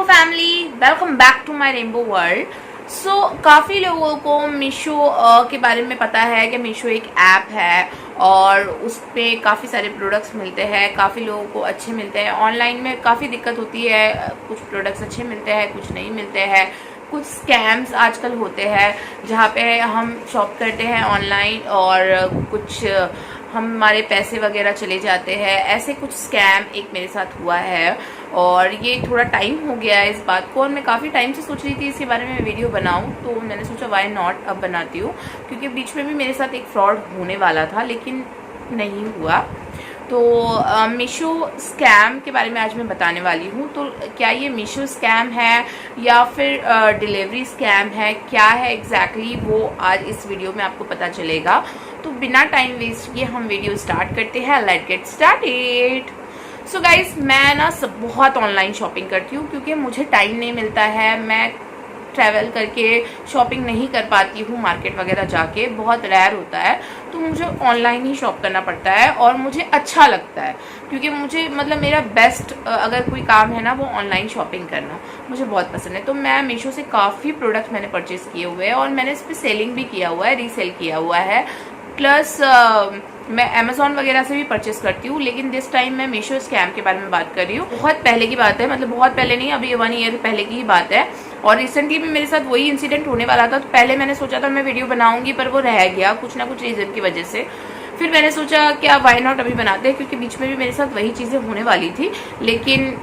Rainbow family, welcome back to my rainbow world. काफ़ी लोगों को मीशो के बारे में पता है कि मीशो एक ऐप है और उस पर काफ़ी सारे प्रोडक्ट्स मिलते हैं। काफ़ी लोगों को अच्छे मिलते हैं। ऑनलाइन में काफ़ी दिक्कत होती है, कुछ प्रोडक्ट्स अच्छे मिलते हैं, कुछ नहीं मिलते हैं। कुछ स्कैम्स आजकल होते हैं जहाँ पे हम शॉप करते हैं ऑनलाइन और कुछ हमारे पैसे वगैरह चले जाते हैं। ऐसे कुछ स्कैम एक मेरे साथ हुआ है और ये थोड़ा टाइम हो गया है इस बात को, और मैं काफ़ी टाइम से सोच रही थी इसके बारे में वीडियो बनाऊं, तो मैंने सोचा वाई नॉट अब बनाती हूँ, क्योंकि बीच में भी मेरे साथ एक फ्रॉड होने वाला था लेकिन नहीं हुआ। तो मीशो स्कैम के बारे में आज मैं बताने वाली हूँ। तो क्या ये मीशो स्कैम है या फिर डिलीवरी स्कैम है, क्या है एग्जैक्टली वो आज इस वीडियो में आपको पता चलेगा। तो बिना टाइम वेस्ट किए हम वीडियो स्टार्ट करते हैं। Let's get started. So guys, मैं ना बहुत ऑनलाइन शॉपिंग करती हूँ क्योंकि मुझे टाइम नहीं मिलता है। मैं ट्रैवल करके शॉपिंग नहीं कर पाती हूँ, मार्केट वगैरह जाके बहुत रेयर होता है, तो मुझे ऑनलाइन ही शॉप करना पड़ता है और मुझे अच्छा लगता है क्योंकि मुझे मेरा बेस्ट अगर कोई काम है ना वो ऑनलाइन शॉपिंग करना मुझे बहुत पसंद है। तो मैं मीशो से काफ़ी प्रोडक्ट मैंने परचेज़ किए हुए हैं और मैंने इस पर सेलिंग भी किया हुआ है, रीसेल किया हुआ है। प्लस मैं अमेज़ॉन वगैरह से भी परचेस करती हूँ, लेकिन दिस टाइम मैं मीशो स्कैम के बारे में बात कर रही हूँ। बहुत पहले की बात है, बहुत पहले नहीं, अभी 1 ईयर पहले की ही बात है। और रिसेंटली भी मेरे साथ वही इंसिडेंट होने वाला था। तो पहले मैंने सोचा था मैं वीडियो बनाऊंगी, पर वो रह गया कुछ ना कुछ रीज़न की वजह से। फिर मैंने सोचा क्या वाई नॉट अभी बनाते हैं, क्योंकि बीच में भी मेरे साथ वही चीज़ें होने वाली थी, लेकिन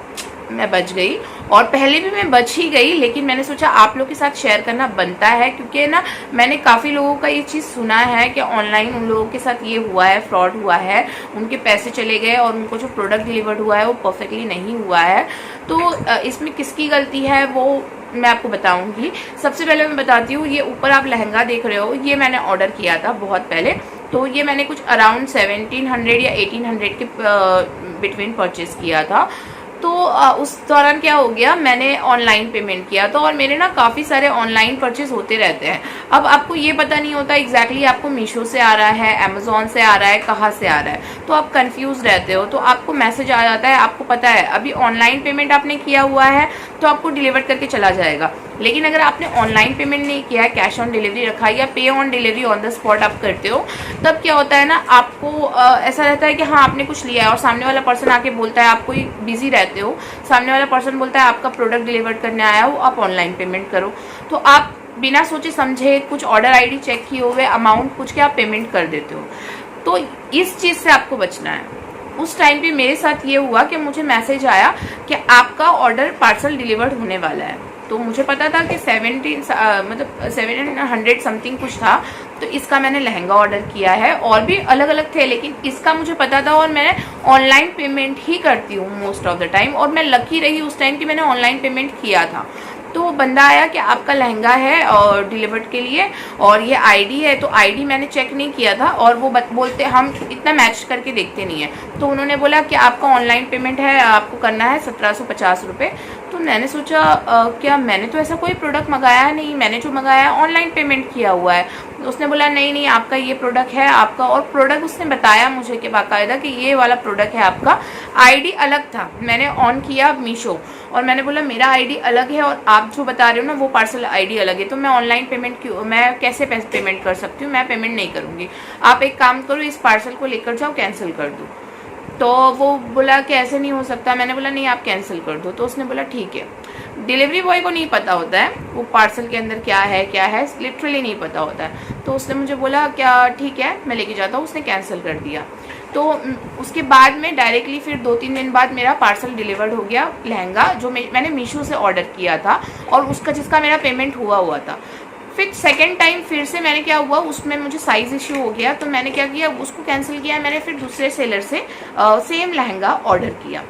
मैं बच गई। और पहले भी मैं बच ही गई, लेकिन मैंने सोचा आप लोग के साथ शेयर करना बनता है, क्योंकि ना मैंने काफ़ी लोगों का ये चीज़ सुना है कि ऑनलाइन उन लोगों के साथ ये हुआ है, फ्रॉड हुआ है, उनके पैसे चले गए और उनको जो प्रोडक्ट डिलीवर्ड हुआ है वो परफेक्टली नहीं हुआ है। तो इसमें किसकी गलती है वो मैं आपको बताऊंगी। सबसे पहले मैं बताती हूँ, ये ऊपर आप लहंगा देख रहे हो, ये मैंने ऑर्डर किया था बहुत पहले। तो ये मैंने कुछ अराउंड 1700 या 1800 के बिटवीन परचेज किया था। तो उस दौरान क्या हो गया, मैंने ऑनलाइन पेमेंट किया था और मेरे ना काफ़ी सारे ऑनलाइन परचेज होते रहते हैं। अब आपको ये पता नहीं होता एग्जैक्टली आपको मीशो से आ रहा है, अमेज़ॉन से आ रहा है, कहाँ से आ रहा है, तो आप कंफ्यूज रहते हो। तो आपको मैसेज आ जाता है, आपको पता है अभी ऑनलाइन पेमेंट आपने किया हुआ है तो आपको डिलीवर करके चला जाएगा। लेकिन अगर आपने ऑनलाइन पेमेंट नहीं किया है, कैश ऑन डिलीवरी रखा है या पे on delivery on the spot आप करते हो, तब क्या होता है ना, आपको ऐसा रहता है कि हाँ आपने कुछ लिया है और सामने वाला पर्सन आके बोलता है, आप कोई बिजी रहते हो, सामने वाला पर्सन बोलता है आपका प्रोडक्ट डिलीवर करने आया हो, आप ऑनलाइन पेमेंट करो। तो आप बिना सोचे समझे कुछ ऑर्डर आईडी चेक किए हुए अमाउंट पूछ के आप पेमेंट कर देते हो। तो इस चीज़ से आपको बचना है। उस टाइम पे मेरे साथ ये हुआ कि मुझे मैसेज आया कि आपका ऑर्डर पार्सल डिलीवर्ड होने वाला है। तो मुझे पता था कि 700 समथिंग कुछ था, तो इसका मैंने लहंगा ऑर्डर किया है। और भी अलग अलग थे, लेकिन इसका मुझे पता था और मैंने ऑनलाइन पेमेंट ही करती हूँ मोस्ट ऑफ द टाइम। और मैं लकी रही उस टाइम कि मैंने ऑनलाइन पेमेंट किया था। तो वो बंदा आया कि आपका लहंगा है और डिलीवर्ड के लिए और ये आईडी है। तो आईडी मैंने चेक नहीं किया था और वो बोलते हम इतना मैच करके देखते नहीं है। तो उन्होंने बोला कि आपका ऑनलाइन पेमेंट है, आपको करना है 1750 रुपये। तो मैंने सोचा क्या मैंने तो ऐसा कोई प्रोडक्ट मंगाया नहीं, मैंने जो मंगाया है ऑनलाइन पेमेंट किया हुआ है। उसने बोला नहीं आपका ये प्रोडक्ट है आपका, और प्रोडक्ट उसने बताया मुझे कि बाकायदा कि ये वाला प्रोडक्ट है आपका। आईडी अलग था, मैंने ऑन किया मीशो और मैंने बोला मेरा आईडी अलग है और आप जो बता रहे हो ना वो पार्सल आईडी अलग है, तो मैं ऑनलाइन पेमेंट क्यों, मैं कैसे पेमेंट कर सकती हूँ, मैं पेमेंट नहीं करूँगी। आप एक काम करो, इस पार्सल को लेकर जाओ, कैंसिल कर दो। तो वो बोला कि ऐसे नहीं हो सकता। मैंने बोला नहीं आप कैंसिल कर दो। तो उसने बोला ठीक है। डिलीवरी बॉय को नहीं पता होता है वो पार्सल के अंदर क्या है लिटरली नहीं पता होता है। तो उसने मुझे बोला क्या ठीक है मैं लेके जाता हूँ, उसने कैंसिल कर दिया। तो उसके बाद में डायरेक्टली फिर 2-3 दिन बाद मेरा पार्सल डिलीवर्ड हो गया, लहंगा जो मैंने मीशो से ऑर्डर किया था और उसका जिसका मेरा पेमेंट हुआ था। फिर सेकेंड टाइम फिर से मैंने क्या हुआ, उसमें मुझे साइज़ इश्यू हो गया, तो मैंने क्या किया उसको कैंसिल किया। मैंने फिर दूसरे सेलर से सेम लहंगा ऑर्डर किया।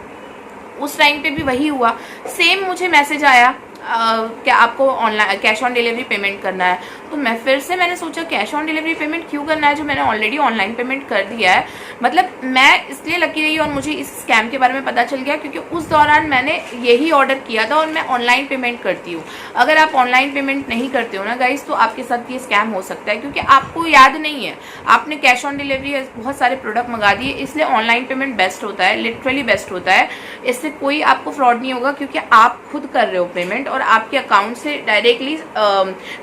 उस टाइम पे भी वही हुआ, सेम मुझे मैसेज आया कि आपको online cash on delivery payment करना है। तो मैं फिर से मैंने सोचा कैश ऑन डिलीवरी पेमेंट क्यों करना है जो मैंने ऑलरेडी ऑनलाइन पेमेंट कर दिया है। मतलब मैं इसलिए लकी रही और मुझे इस स्कैम के बारे में पता चल गया क्योंकि उस दौरान मैंने यही ऑर्डर किया था और मैं ऑनलाइन पेमेंट करती हूँ। अगर आप ऑनलाइन पेमेंट नहीं करते हो ना गाइस, तो आपके साथ ये स्कैम हो सकता है क्योंकि आपको याद नहीं है, आपने कैश ऑन डिलीवरी बहुत सारे प्रोडक्ट मंगा दिए। इसलिए ऑनलाइन पेमेंट बेस्ट होता है, लिटरली बेस्ट होता है। इससे कोई आपको फ्रॉड नहीं होगा क्योंकि आप खुद कर रहे हो पेमेंट और आपके अकाउंट से डायरेक्टली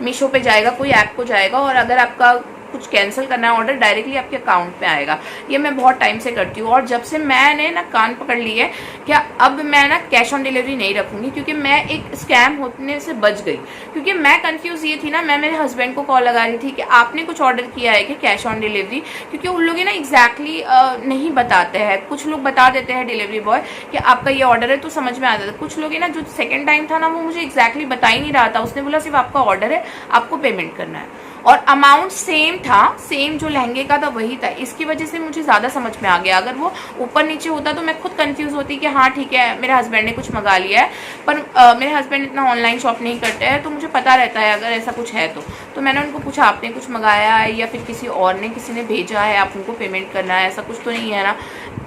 मीशो पे जाएगा, कोई ऐप को जाएगा और अगर आपका कुछ कैंसिल करना है ऑर्डर डायरेक्टली आपके अकाउंट में आएगा। ये मैं बहुत टाइम से करती हूँ और जब से मैंने ना कान पकड़ ली है क्या अब मैं ना कैश ऑन डिलीवरी नहीं रखूंगी क्योंकि मैं एक स्कैम होने से बच गई। क्योंकि मैं कंफ्यूज ये थी ना, मैं मेरे हस्बैंड को कॉल लगा रही थी कि आपने कुछ ऑर्डर किया है कि कैश ऑन डिलीवरी, क्योंकि उन लोग ना एग्जैक्टली नहीं बताते हैं। कुछ लोग बता देते हैं डिलीवरी बॉय कि आपका ये ऑर्डर है तो समझ में आ जाता है। कुछ लोग ना जो सेकेंड टाइम था ना वो मुझे एग्जैक्टली बता ही नहीं रहा था, उसने बोला सिर्फ आपका ऑर्डर है, आपको पेमेंट करना है और अमाउंट सेम था, सेम जो लहंगे का था वही था। इसकी वजह से मुझे ज़्यादा समझ में आ गया। अगर वो ऊपर नीचे होता तो मैं खुद कंफ्यूज होती कि हाँ ठीक है मेरे हस्बैंड ने कुछ मंगा लिया है, पर मेरे हस्बैंड इतना ऑनलाइन शॉप नहीं करते हैं तो मुझे पता रहता है अगर ऐसा कुछ है तो मैंने उनको पूछा आपने कुछ मंगाया है या फिर किसी ने भेजा है, आप उनको पेमेंट करना है, ऐसा कुछ तो नहीं है ना।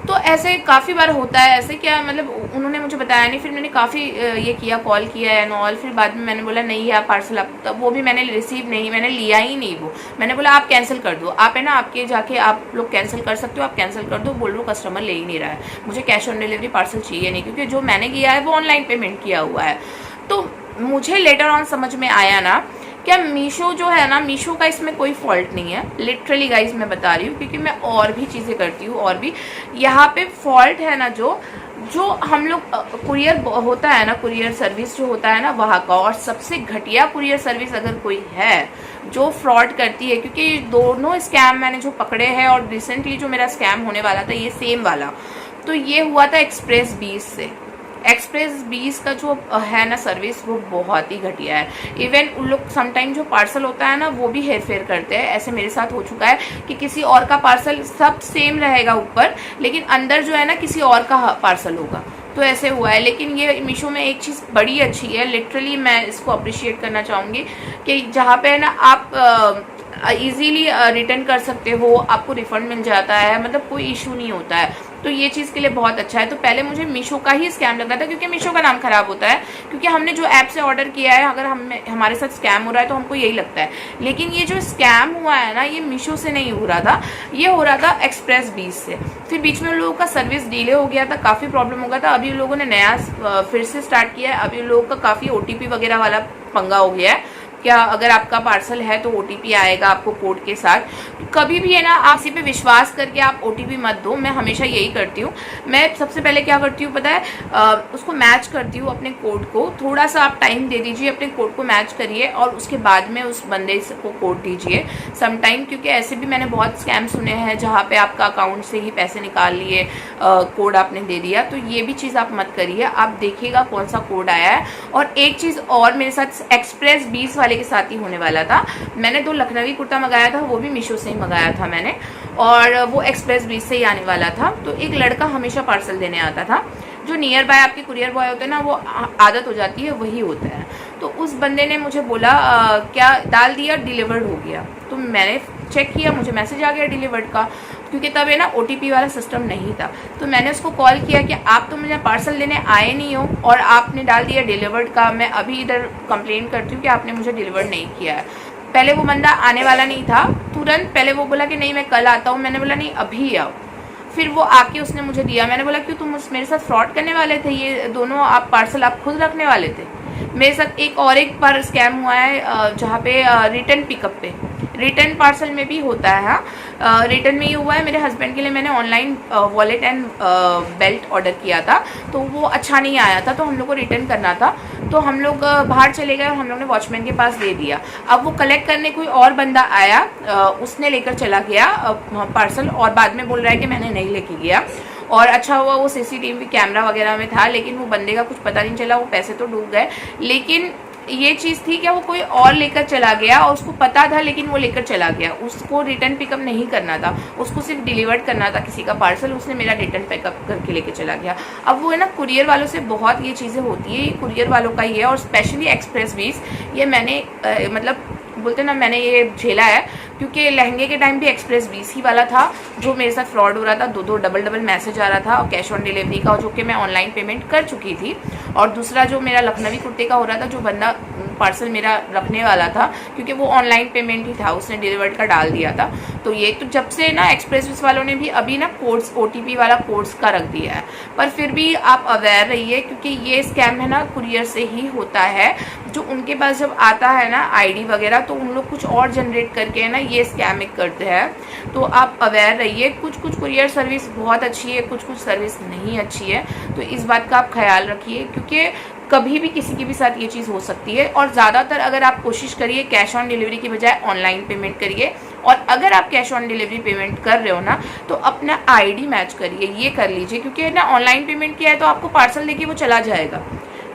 तो ऐसे काफ़ी बार होता है ऐसे, क्या मतलब उन्होंने मुझे बताया नहीं। फिर मैंने काफ़ी ये किया, कॉल किया एंड ऑल। फिर बाद में मैंने बोला नहीं है पार्सल आप, तब वो भी मैंने रिसीव नहीं, मैंने लिया ही नहीं। वो मैंने बोला आप कैंसिल कर दो, आप है ना आपके जाके आप लोग कैंसिल कर सकते हो, आप कैंसिल कर दो। बोल रहे हो कस्टमर ले ही नहीं रहा है, मुझे कैश ऑन डिलीवरी पार्सल चाहिए नहीं क्योंकि जो मैंने किया है वो ऑनलाइन पेमेंट किया हुआ है। तो मुझे लेटर ऑन समझ में आया ना क्या मीशो जो है ना, मीशो का इसमें कोई फॉल्ट नहीं है। लिटरली गाइज मैं बता रही हूँ क्योंकि मैं और भी चीज़ें करती हूँ और भी यहाँ पे फॉल्ट है ना जो हम लोग कुरियर होता है ना, कुरियर सर्विस जो होता है ना वहाँ का। और सबसे घटिया कुरियर सर्विस अगर कोई है जो फ्रॉड करती है, क्योंकि दोनों स्कैम मैंने जो पकड़े हैं और रिसेंटली जो मेरा स्कैम होने वाला था ये सेम वाला, तो ये हुआ था एक्सप्रेस 20 से। एक्सप्रेस 20 का जो है ना सर्विस वो बहुत ही घटिया है। इवन उन लोग समटाइम जो पार्सल होता है ना वो भी हेर फेर करते हैं। ऐसे मेरे साथ हो चुका है कि किसी और का पार्सल सब सेम रहेगा ऊपर, लेकिन अंदर जो है ना किसी और का पार्सल होगा, तो ऐसे हुआ है। लेकिन ये मीशो में एक चीज़ बड़ी अच्छी है, लिटरली मैं इसको अप्रिशिएट करना चाहूँगी कि जहाँ पे है ना आप इजीली रिटर्न कर सकते हो, आपको रिफंड मिल जाता है, मतलब कोई इशू नहीं होता है। तो ये चीज़ के लिए बहुत अच्छा है। तो पहले मुझे मीशो का ही स्कैम लग रहा था क्योंकि मीशो का नाम खराब होता है, क्योंकि हमने जो ऐप से ऑर्डर किया है अगर हमारे साथ स्कैम हो रहा है तो हमको यही लगता है। लेकिन ये जो स्कैम हुआ है ना ये मीशो से नहीं हो रहा था, ये हो रहा था एक्सप्रेस 20 से। फिर बीच में उन लोगों का सर्विस डिले हो गया था, काफ़ी प्रॉब्लम हो गया था। अभी उन लोगों ने नया फिर से स्टार्ट किया है। अभी उन लोगों का काफ़ी OTP वगैरह वाला पंगा हो गया है। क्या अगर आपका पार्सल है तो OTP आएगा आपको कोड के साथ। कभी भी है ना आप इसी पे विश्वास करके आप OTP मत दो। मैं हमेशा यही करती हूँ। मैं सबसे पहले क्या करती हूँ पता है, उसको मैच करती हूँ अपने कोड को। थोड़ा सा आप टाइम दे दीजिए, अपने कोड को मैच करिए और उसके बाद में उस बंदे को कोड दीजिए समटाइम। क्योंकि ऐसे भी मैंने बहुत स्कैम सुने हैं जहाँ पे आपका अकाउंट से ही पैसे निकाल लिए, कोड आपने दे दिया। तो ये भी चीज़ आप मत करिए, आप देखिएगा कौन सा कोड आया है। और एक चीज़ और मेरे साथ एक्सप्रेस 20 वाले के साथ ही होने वाला था। मैंने 2 लखनवी कुर्ता मंगाया था, वो भी मीशो से ही मंगाया था मैंने, और वो एक्सप्रेस 20 से ही आने वाला था। तो एक लड़का हमेशा पार्सल देने आता था, जो नियर बाय आपके कुरियर बॉय होते हैं ना, वो आदत हो जाती है वही होता है। तो उस बंदे ने मुझे बोला क्या डाल दिया, डिलीवर्ड हो गया। तो मैंने चेक किया, मुझे मैसेज आ गया डिलीवर्ड का, क्योंकि तब है ना OTP वाला सिस्टम नहीं था। तो मैंने उसको कॉल किया कि आप तो मुझे पार्सल लेने आए नहीं हो और आपने डाल दिया डिलीवर्ड का। मैं अभी इधर कंप्लेन करती हूँ कि आपने मुझे डिलीवर्ड नहीं किया है। पहले वो बंदा आने वाला नहीं था, तुरंत पहले वो बोला कि नहीं मैं कल आता हूँ। मैंने बोला नहीं अभी आओ। फिर वो आके उसने मुझे दिया। मैंने बोला क्यों, तुम मेरे साथ फ्रॉड करने वाले थे, ये दोनों आप पार्सल आप खुद रखने वाले थे। मेरे साथ एक बार स्कैम हुआ है जहाँ पे रिटर्न पिकअप पे, रिटर्न पार्सल में भी होता है। हाँ, रिटर्न में ही हुआ है। मेरे हस्बैंड के लिए मैंने online wallet and belt order किया था, तो वो अच्छा नहीं आया था, तो हम लोग को रिटर्न करना था। तो हम लोग बाहर चले गए और हम लोग ने वॉचमैन के पास दे दिया। अब वो कलेक्ट करने कोई और बंदा आया, उसने लेकर चला गया पार्सल और बाद में बोल रहा है कि मैंने नहीं लेके गया। और अच्छा हुआ वो CCTV कैमरा वगैरह में था, लेकिन वो बंदे का कुछ पता नहीं चला, वो पैसे तो डूब गए। लेकिन ये चीज़ थी कि वो कोई और लेकर चला गया और उसको पता था, लेकिन वो लेकर चला गया। उसको रिटर्न पिकअप नहीं करना था, उसको सिर्फ डिलीवर्ड करना था किसी का पार्सल। उसने मेरा रिटर्न पिकअप करके लेके चला गया। अब वो है ना कुरियर वालों से बहुत ये चीज़ें होती है, ये कुरियर वालों का ही है। और स्पेशली एक्सप्रेस 20 ये मैंने मतलब बोलते ना मैंने ये झेला है, क्योंकि लहंगे के टाइम भी एक्सप्रेस 20 ही वाला था जो मेरे साथ फ्रॉड हो रहा था, दो डबल मैसेज आ रहा था, और कैश ऑन डिलीवरी का जो कि मैं ऑनलाइन पेमेंट कर चुकी थी, और दूसरा जो मेरा लखनवी कुर्ते का हो रहा था, जो बंदा पार्सल मेरा रखने वाला था, क्योंकि वो ऑनलाइन पेमेंट ही था, उसने डिलीवर्ड का डाल दिया था। तो ये तो जब से ना एक्सप्रेस वालों ने भी अभी ना कोड्स OTP वाला कोड्स का रख दिया है, पर फिर भी आप अवेयर रहिए, क्योंकि ये स्कैम है ना कुरियर से ही होता है। जो उनके पास जब आता है ना ID वगैरह, तो उन लोग कुछ और जनरेट करके है ना ये स्कैमिंग करते हैं। तो आप अवेयर रहिए। कुछ कुरियर सर्विस बहुत अच्छी है, कुछ सर्विस नहीं अच्छी है, तो इस बात का आप ख्याल रखिए, क्योंकि कभी भी किसी के भी साथ ये चीज़ हो सकती है। और ज़्यादातर अगर आप कोशिश करिए कैश ऑन डिलीवरी की बजाय ऑनलाइन पेमेंट करिए, और अगर आप कैश ऑन डिलीवरी पेमेंट कर रहे हो ना, तो अपना ID मैच करिए, ये कर लीजिए, क्योंकि ना ऑनलाइन पेमेंट किया है तो आपको पार्सल देके वो चला जाएगा,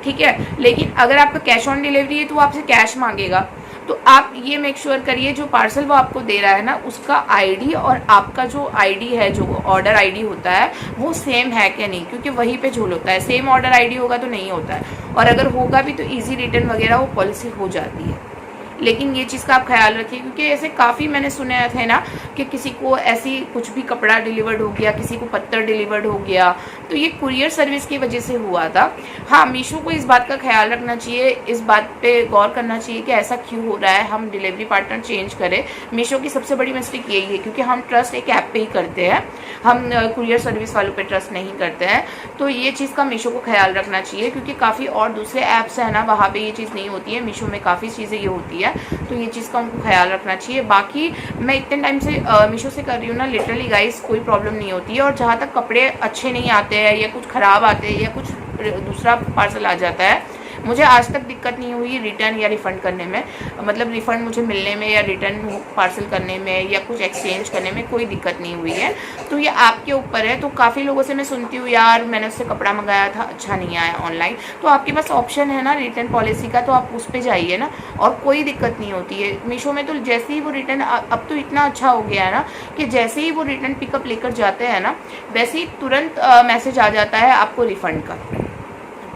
ठीक है। लेकिन अगर आपका कैश ऑन डिलीवरी है तो वो आपसे कैश मांगेगा। तो आप ये मेक श्योर करिए जो पार्सल वो आपको दे रहा है ना, उसका ID और आपका जो ID है, जो ऑर्डर ID होता है, वो सेम है कि नहीं, क्योंकि वहीं पे झोल होता है। सेम ऑर्डर ID होगा तो नहीं होता है, और अगर होगा भी तो इजी रिटर्न वगैरह वो पॉलिसी हो जाती है। लेकिन ये चीज़ का आप ख्याल रखिए, क्योंकि ऐसे काफ़ी मैंने सुने थे ना कि किसी को ऐसी कुछ भी कपड़ा डिलीवर्ड हो गया, किसी को पत्थर डिलीवर्ड हो गया, तो ये कुरियर सर्विस की वजह से हुआ था। हाँ, मीशो को इस बात का ख्याल रखना चाहिए, इस बात पे गौर करना चाहिए कि ऐसा क्यों हो रहा है, हम डिलीवरी पार्टनर चेंज करें। मीशो की सबसे बड़ी मिस्टेक यही है, क्योंकि हम ट्रस्ट एक ऐप पे ही करते हैं, हम कुरियर सर्विस वालों पे ट्रस्ट नहीं करते हैं। तो ये चीज़ का मीशो को ख्याल रखना चाहिए, क्योंकि काफ़ी और दूसरे ऐप्स हैं ना, वहाँ पे ये चीज़ नहीं होती है, मीशो में काफ़ी चीज़ें ये होती है, तो ये चीज़ का उनको ख्याल रखना चाहिए। बाकी मैं इतने टाइम से मीशो से कर रही हूँ ना, लिटरली गाइस कोई प्रॉब्लम नहीं होती है। और जहाँ तक कपड़े अच्छे नहीं आते हैं, या कुछ ख़राब आते हैं, या कुछ दूसरा पार्सल आ जाता है, मुझे आज तक दिक्कत नहीं हुई रिटर्न या रिफ़ंड करने में, मतलब रिफ़ंड मुझे मिलने में, या रिटर्न पार्सल करने में, या कुछ एक्सचेंज करने में कोई दिक्कत नहीं हुई है। तो ये आपके ऊपर है। तो काफ़ी लोगों से मैं सुनती हूँ, यार मैंने उससे कपड़ा मंगाया था, अच्छा नहीं आया ऑनलाइन, तो आपके पास ऑप्शन है ना रिटर्न पॉलिसी का, तो आप उस पर जाइए ना, और कोई दिक्कत नहीं होती है। मीशो में तो जैसे ही वो रिटर्न, अब तो इतना अच्छा हो गया है ना कि जैसे ही वो रिटर्न पिकअप लेकर जाते हैं ना, वैसे ही तुरंत मैसेज आ जाता है आपको रिफ़ंड का।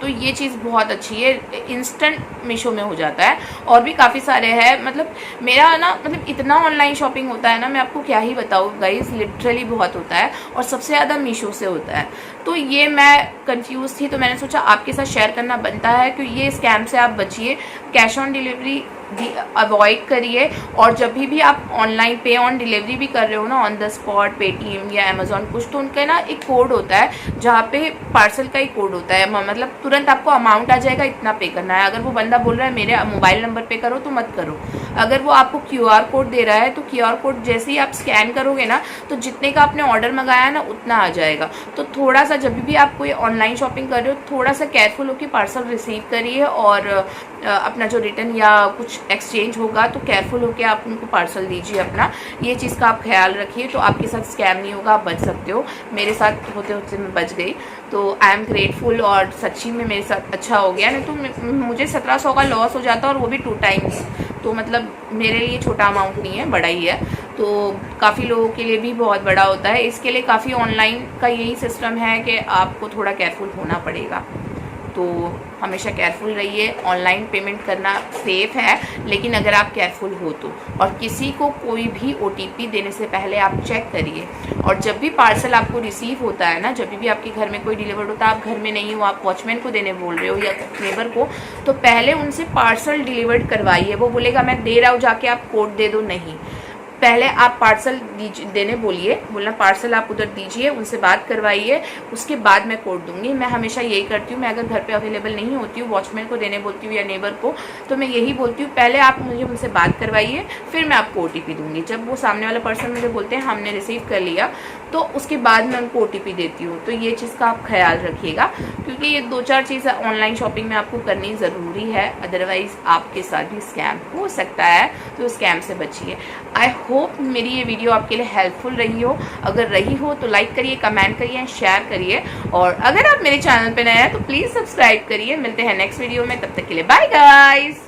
तो ये चीज़ बहुत अच्छी है, इंस्टेंट मीशो में हो जाता है। और भी काफ़ी सारे हैं, मतलब मेरा ना, मतलब इतना ऑनलाइन शॉपिंग होता है ना, मैं आपको क्या ही बताऊँ गाइस, लिटरली बहुत होता है, और सबसे ज़्यादा मीशो से होता है। तो ये मैं कंफ्यूज थी, तो मैंने सोचा आपके साथ शेयर करना बनता है कि ये स्कैम से आप बचिए, कैश ऑन डिलीवरी अवॉइड करिए। और जब भी आप ऑनलाइन पे ऑन डिलीवरी भी कर रहे हो ना, ऑन द स्पॉट पेटीएम या अमेजोन कुछ, तो उनका ना एक कोड होता है, जहाँ पे पार्सल का ही कोड होता है, मतलब तुरंत आपको अमाउंट आ जाएगा, इतना पे करना है। अगर वो बंदा बोल रहा है मेरे मोबाइल नंबर पे करो, तो मत करो। अगर वो आपको QR कोड दे रहा है, तो QR कोड जैसे ही आप स्कैन करोगे ना, तो जितने का आपने ऑर्डर मंगाया है ना, उतना आ जाएगा। तो थोड़ा सा जब भी आप कोई ऑनलाइन शॉपिंग कर रहे हो, थोड़ा सा केयरफुल होकर पार्सल रिसीव करिए, और अपना जो रिटर्न या कुछ एक्सचेंज होगा तो केयरफुल होकर आप उनको पार्सल दीजिए अपना। ये चीज़ का आप ख्याल रखिए, तो आपके साथ स्कैम नहीं होगा, आप बच सकते हो। मेरे साथ होते होते मैं बच गई, तो आई एम ग्रेटफुल, और सच्ची में मेरे साथ अच्छा हो गया। नहीं तो मुझे 1700 का लॉस हो जाता, और वो भी 2 टाइम्स। तो मतलब मेरे लिए छोटा अमाउंट नहीं है, बड़ा ही है। तो काफ़ी लोगों के लिए भी बहुत बड़ा होता है। इसके लिए काफ़ी ऑनलाइन का यही सिस्टम है कि आपको थोड़ा केयरफुल होना पड़ेगा। तो हमेशा केयरफुल रहिए। ऑनलाइन पेमेंट करना सेफ़ है, लेकिन अगर आप केयरफुल हो तो। और किसी को कोई भी OTP देने से पहले आप चेक करिए। और जब भी पार्सल आपको रिसीव होता है ना, जब भी आपके घर में कोई डिलीवर्ड होता है, आप घर में नहीं हो, आप वॉचमैन को देने बोल रहे हो या नेबर को, तो पहले उनसे पार्सल डिलीवर्ड करवाइए। वो बोलेगा मैं दे रहा हूँ, जाके आप कोड दे दो, नहीं, पहले आप पार्सल देने बोलना पार्सल आप उधर दीजिए, उनसे बात करवाइए, उसके बाद मैं कोड दूंगी। मैं हमेशा यही करती हूँ। मैं अगर घर पे अवेलेबल नहीं होती हूँ, वॉचमैन को देने बोलती हूँ या नेबर को, तो मैं यही बोलती हूँ पहले आप मुझे उनसे बात करवाइए, फिर मैं आपको OTP दूंगी। जब वो सामने वाला पर्सन मुझे बोलते हैं हमने रिसीव कर लिया, तो उसके बाद मैं उनको OTP देती हूँ। तो ये चीज़ का आप ख्याल रखिएगा, क्योंकि ये 2-4 चीज़ें ऑनलाइन शॉपिंग में आपको करनी ज़रूरी है, अदरवाइज़ आपके साथ भी स्कैम हो सकता है। तो स्कैम से बचिए। आई होप मेरी ये वीडियो आपके लिए हेल्पफुल रही हो। अगर रही हो तो लाइक करिए, कमेंट करिए, शेयर करिए। और अगर आप मेरे चैनल पे नए हैं तो प्लीज़ सब्सक्राइब करिए। मिलते हैं नेक्स्ट वीडियो में, तब तक के लिए बाय गाइस।